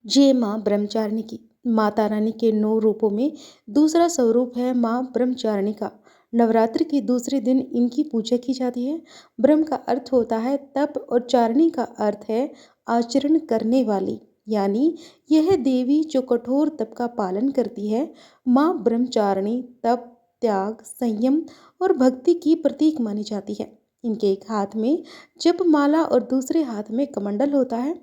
जय माँ ब्रह्मचारिणी की। माता रानी के 9 रूपों में दूसरा स्वरूप है माँ ब्रह्मचारिणी का। नवरात्र के दूसरे दिन इनकी पूजा की जाती है। ब्रह्म का अर्थ होता है तप और चारिणी का अर्थ है आचरण करने वाली, यानी यह देवी जो कठोर तप का पालन करती है। माँ ब्रह्मचारिणी तप, त्याग, संयम और भक्ति की प्रतीक मानी जाती है। इनके एक हाथ में जप माला और दूसरे हाथ में कमंडल होता है,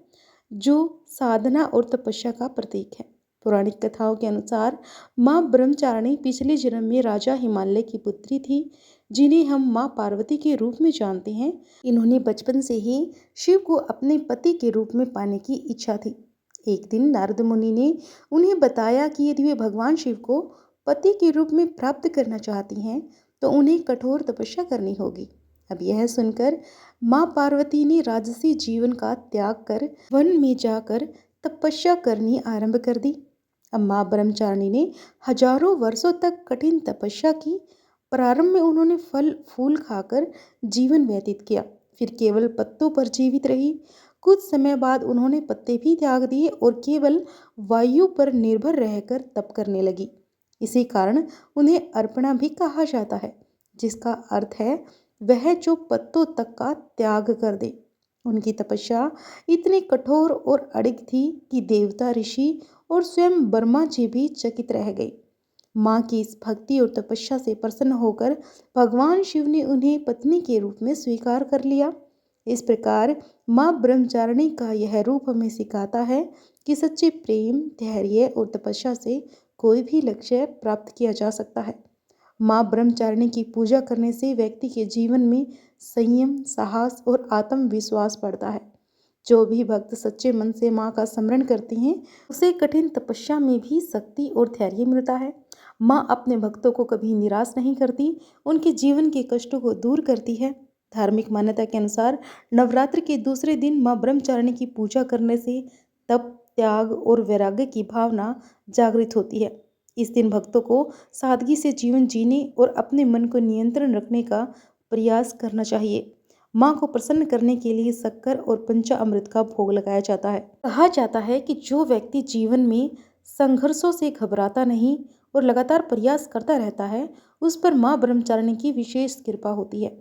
जो साधना और तपस्या का प्रतीक है। पौराणिक कथाओं के अनुसार माँ ब्रह्मचारिणी पिछले जन्म में राजा हिमालय की पुत्री थी, जिन्हें हम माँ पार्वती के रूप में जानते हैं। इन्होंने बचपन से ही शिव को अपने पति के रूप में पाने की इच्छा थी। एक दिन नारद मुनि ने उन्हें बताया कि यदि वे भगवान शिव को पति के रूप में प्राप्त करना चाहती हैं, तो उन्हें कठोर तपस्या करनी होगी। अब यह सुनकर माँ पार्वती ने राजसी जीवन का त्याग कर वन में जाकर तपस्या करनी आरंभ कर दी। अब माँ ब्रह्मचारिणी ने हजारों वर्षों तक कठिन तपस्या की। प्रारंभ में उन्होंने फल फूल खाकर जीवन व्यतीत किया, फिर केवल पत्तों पर जीवित रही। कुछ समय बाद उन्होंने पत्ते भी त्याग दिए और केवल वायु पर निर्भर रहकर तप करने लगी। इसी कारण उन्हें अर्पणा भी कहा जाता है, जिसका अर्थ है वह जो पत्तों तक का त्याग कर दे। उनकी तपस्या इतनी कठोर और अड़िग थी कि देवता, ऋषि और स्वयं ब्रह्मा जी भी चकित रह गए। माँ की इस भक्ति और तपस्या से प्रसन्न होकर भगवान शिव ने उन्हें पत्नी के रूप में स्वीकार कर लिया। इस प्रकार माँ ब्रह्मचारिणी का यह रूप हमें सिखाता है कि सच्चे प्रेम, धैर्य और तपस्या से कोई भी लक्ष्य प्राप्त किया जा सकता है। माँ ब्रह्मचारिणी की पूजा करने से व्यक्ति के जीवन में संयम, साहस और आत्मविश्वास बढ़ता है। जो भी भक्त सच्चे मन से माँ का स्मरण करते हैं, उसे कठिन तपस्या में भी शक्ति और धैर्य मिलता है। माँ अपने भक्तों को कभी निराश नहीं करती, उनके जीवन के कष्टों को दूर करती है। धार्मिक मान्यता के अनुसार नवरात्र के दूसरे दिन माँ ब्रह्मचारिणी की पूजा करने से तप, त्याग और वैराग्य की भावना जागृत होती है। इस दिन भक्तों को सादगी से जीवन जीने और अपने मन को नियंत्रण रखने का प्रयास करना चाहिए। माँ को प्रसन्न करने के लिए शक्कर और पंचामृत का भोग लगाया जाता है। कहा जाता है कि जो व्यक्ति जीवन में संघर्षों से घबराता नहीं और लगातार प्रयास करता रहता है, उस पर माँ ब्रह्मचारिणी की विशेष कृपा होती है।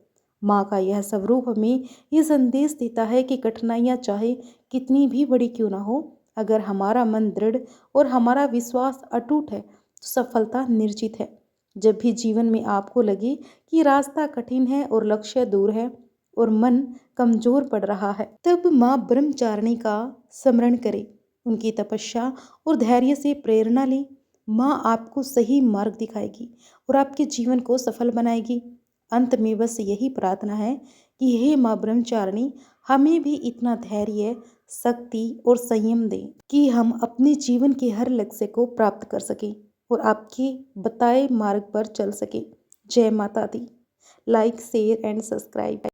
माँ का यह स्वरूप हमें ये संदेश देता है कि कठिनाइयाँ चाहे कितनी भी बड़ी क्यों ना हो, अगर हमारा मन दृढ़ और हमारा विश्वास अटूट है, तो सफलता निश्चित है। जब भी जीवन में आपको लगे कि रास्ता कठिन है और लक्ष्य दूर है और मन कमजोर पड़ रहा है, तब माँ ब्रह्मचारिणी का स्मरण करें। उनकी तपस्या और धैर्य से प्रेरणा लें। माँ आपको सही मार्ग दिखाएगी और आपके जीवन को सफल बनाएगी। अंत में बस यही प्रार्थना है कि हे माँ ब्रह्मचारिणी, हमें भी इतना धैर्य, शक्ति और संयम दें कि हम अपने जीवन के हर लक्ष्य को प्राप्त कर सकें और आपके बताए मार्ग पर चल सकें। जय माता दी। Like, share and subscribe.